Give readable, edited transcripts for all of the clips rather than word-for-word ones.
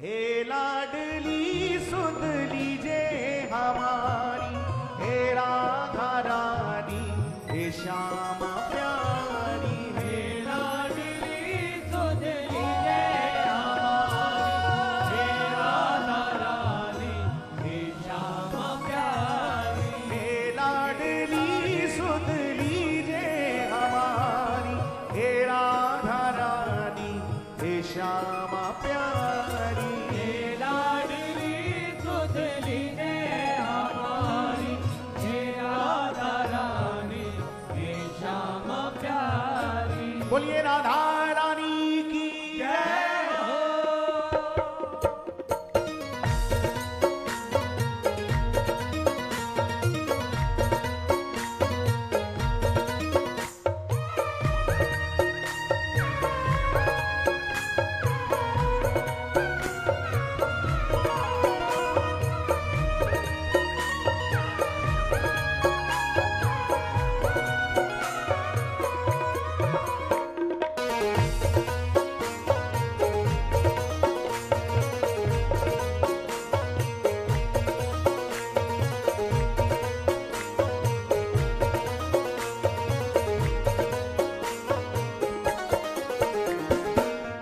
हे लाडली सुध लीजे हमारी, हे राधा रानी, हे श्यामा प्यारी। हे लाडली सुध लीजे हमारी, हे राधा रानी, हे श्यामा प्यारी। हे लाडली सुध लीजे हमारी, हे राधा रानी, हे श्यामा प्यारी। हे लाडली सुध लीजे हमारी, हे राधा रानी, हे श्यामा प्यारी। बोलिए राधा रानी की जय हो।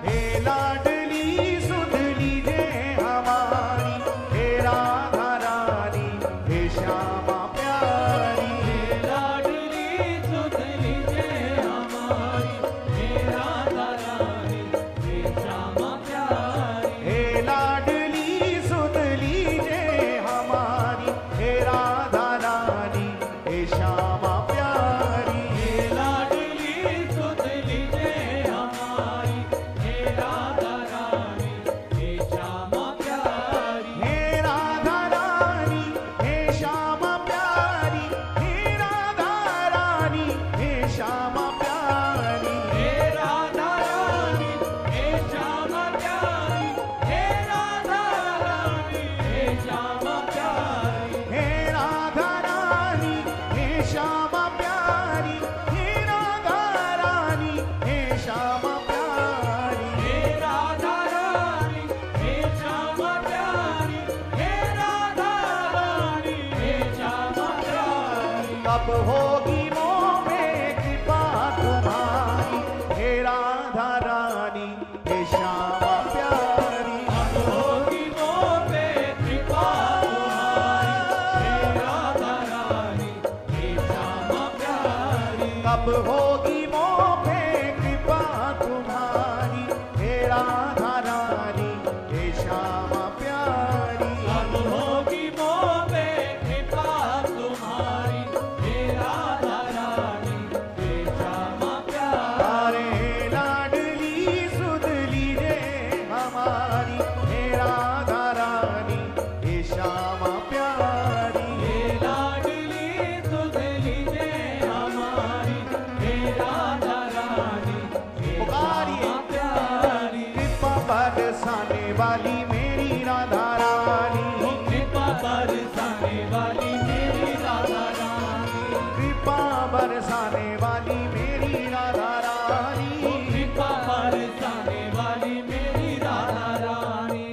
हे लाडली सुध लीजे हमारी, हे राधा रानी, हे श्यामा प्यारी। हे लाडली सुध लीजे हमारी, हे राधा रानी, हे श्यामा प्यारी। हे लाडली सुध लीजे हमारी, हे राधा रानी, हे श्यामा प्यारी। हे लाडली सुध लीजे हमारी, हे राधा रानी, हे श्यामा प्यारी। हे राधा रानी, हे श्यामा प्यारी, हे राधा रानी, हे श्यामा प्यारी। हे राधा रानी, हे श्यामा प्यारी, हे राधा रानी, हे श्यामा प्यारी। हे राधा रानी, हे श्यामा प्यारी, हे राधा रानी, हे श्यामा प्यारी। हे राधा रानी, हे श्यामा प्यारी, हे राधा रानी, हे श्यामा प्यारी। कब होगी मोह में कृपा तुम्हारी, हे राधा रानी, हे श्यामा प्यारी। अब होगी मोह पे कृपा तुम्हारी, हे राधा रानी, हे श्यामा प्यारी। कब होगी मोह पे कृपा तुम्हारी, हे राधा रानी, हे श्यामा प्यारी। अब होगी मोह पे कृपा तुम्हारी, हे राधा रानी, हे श्यामा प्यारी। अरे लाडली सुध लीजे हमारी, हे राधा रानी, हे श्यामा प्यारी। हे लाडली सुध लीजे हमारी, हे राधा रानी, हे पुकारिए। श्यामा प्यारी। कृपा बरसाने वाली मेरी राधा रानी, कृपा बरसाने वाली मेरी राधा रानी, कृपा बरसाने वाली मेरी राधा रानी। कृपा बरसाने वाली मेरी राधा रानी।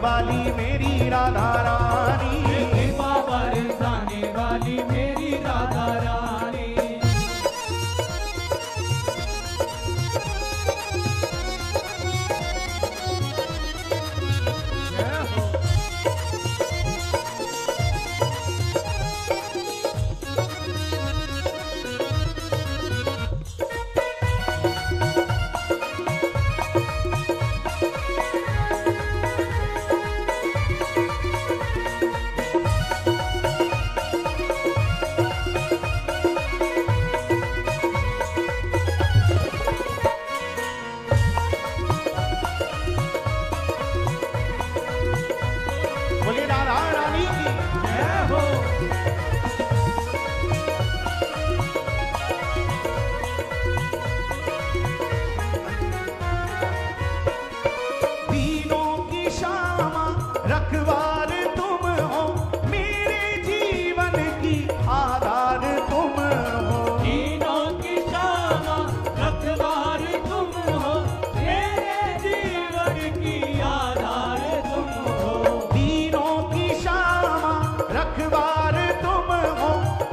वाली मेरी राधा रानी, कृपा बरसाने वाली मेरी राधा रानी। बोलिए राधा रानी की जय हो। दीनों की श्यामा रखवार तुम हो, मेरे जीवन की आधार तुम हो। तीनों की श्यामा रखवार तुम हो, मेरे जीवन की आधार तुम हो। दीनों की श्यामा रखवार तुम हो,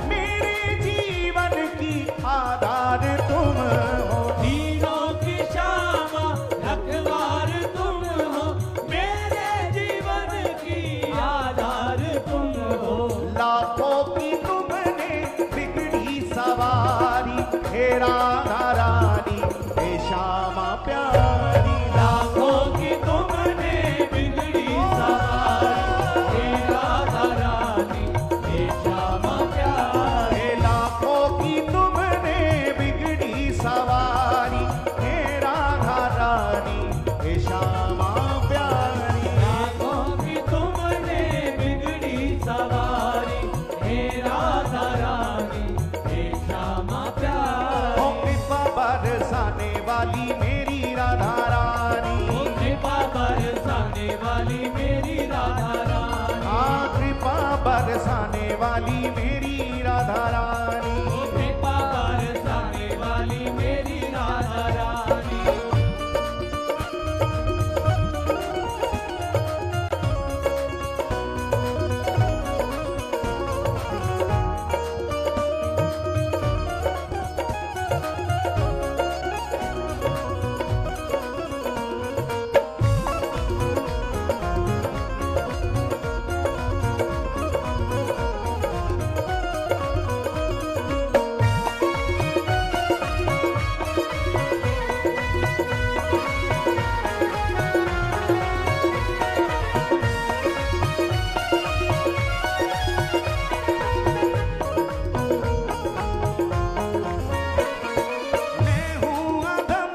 मेरे जीवन की आधार तुम हो। तीनों की श्यामा रखवार तुम हो, मेरे जीवन की आधार तुम हो। लाखों की तुमने बिगड़ी सवारी, हे राधा रानी हे श्यामा प्यारी। लाखों की तुमने बिगड़ी सवारी, हे राधा रानी हे श्यामा प्यारी। हे लाखों की तुमने बिगड़ी सवारी, हे राधा रानी हे श्यामा प्यारी। लाखों की तुमने बिगड़ी सवारी, हे राधा रानी हे श्यामा प्यारी। ओ कृपा बरसाने वाली मेरी राधा रानी, ओ कृपा बरसाने वाली मेरी राधा रानी। हाँ कृपा बरसाने वाली मेरी राधा रानी। ओ कृपा बरसाने वाली मेरी राधा रानी। मैं हूँ अधम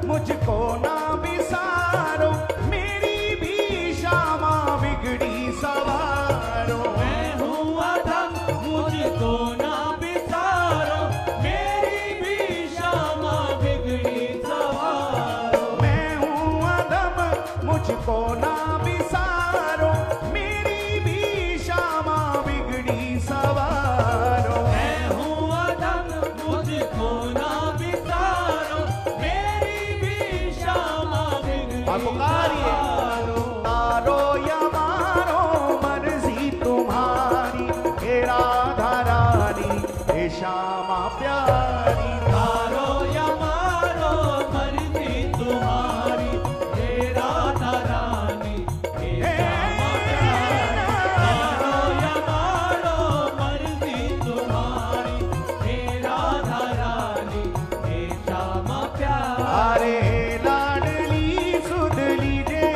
मुझको ना विसारो, मेरी भी श्यामा बिगड़ी सवारो। मैं हूँ अधम मुझको ना बिसारो, मेरी भी श्यामा बिगड़ी सवारो। मैं हूँ अधम मुझको ना विसारो, मेरी भी श्यामा बिगड़ी सवारो। मैं हूँ अधम मुझको ना बिसारो, मेरी भी श्यामा बिगड़ी और पुकारिए, सवारो। तारो या मारो मर्जी तुम्हारी, हे राधा रानी हे श्यामा प्यारी। तारो या मारो मर्जी तुम्हारी, हे राधा रानी हे श्यामा प्यारी। तारो या मारो मर्जी तुम्हारी, हे राधा रानी हे श्यामा प्यारी। अरे लाडली सुध लीजे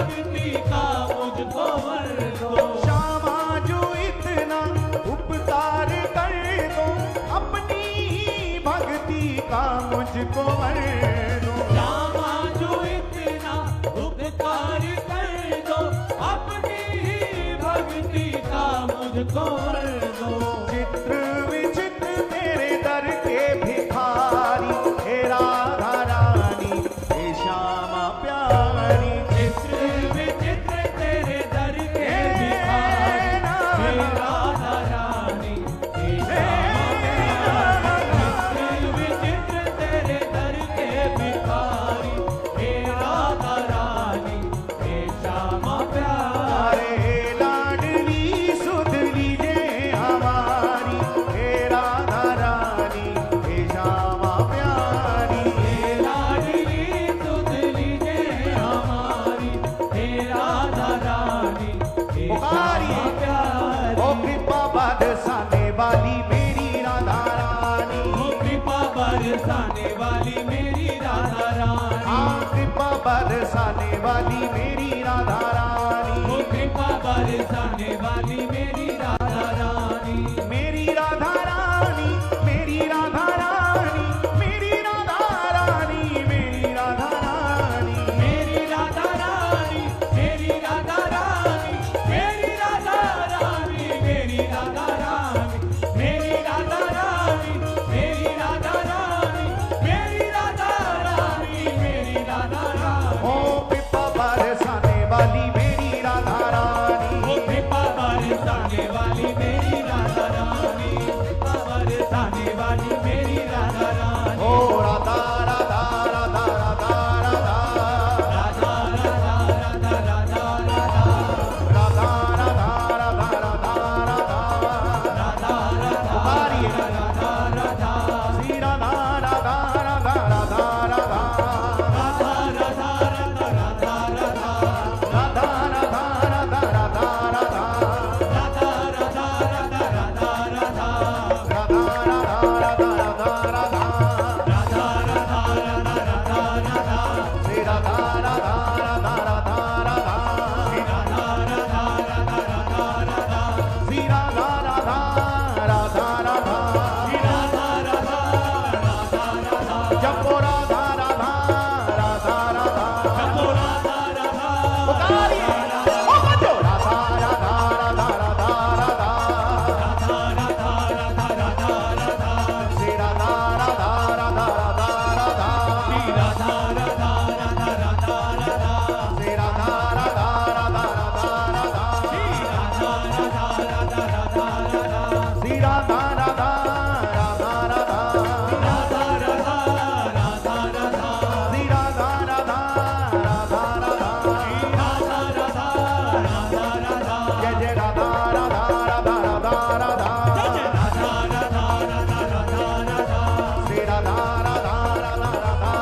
भक्ति का मुझको वर दो। श्यामा जो इतना उपकार कर दो, अपनी ही भक्ति का मुझको वर दो। श्यामा जो इतना उपकार कर दो, अपनी ही भक्ति का मुझको वर दो। चित्र विचित्र तेरे दर के भिखारी, हे राधा रानी हे श्यामा प्यारी। चित्र विचित्र तेरे दर के भिखारी, हे राधा रानी हे श्यामा प्यारी। चित्र विचित्र तेरे दर के भिखारी, हे राधा रानी हे श्यामा प्यारी। अरे लाडली सुध लीजिए हमारी, हे राधा रानी हे श्यामा प्यारी। हे लाडली सुध लीजिए हमारी, हे राधा रानी हे श्यामा प्यारी। ओ कृपा बरसाने वाली मेरी राधा रानी, ओ कृपा बरसाने वाली मेरी राधा रानी। हाँ कृपा बरसाने वाली मेरी राधा रानी। ओ कृपा बरसाने वाली मेरी राधा रानी। मेरी राधा रानी मेरी राधा रानी मेरी राधा रानी मेरी राधा रानी। मेरी राधा रानी मेरी राधा रानी मेरी राधा रानी मेरी राधा रानी मेरी राधा रानी मेरी राधा रानी मेरी राधा रानी मेरी राधा रानी। ओ कृपा बरसाने वाली मेरी राधा रानी। ओ कृपा बरसाने वाली मेरी राधा रानी। कृपा बरसाने वाली मेरी राधा रानी। ओ राधा राधा राधा राधा राधा राधा राधा राधा राधा राधा राधा राधा राधा राधा राधा। पुकारिए श्री राधा राधा राधा राधा राधा राधा राधा राधा श्री राधा राधा राधा राधा श्री राधा राधा राधा जपो राधा राधा राधा राधा पुकारिए ओ बजो राधा राधा राधा राधा राधा श्री राधा राधा राधा राधा राधा श्री राधा राधा राधा राधा श्री राधा राधा राधा राधा श्री राधा राधा राधा राधा जय जय राधा राधा राधा राधा राधा श्री राधा राधा राधा राधा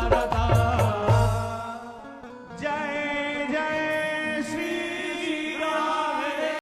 राधा जय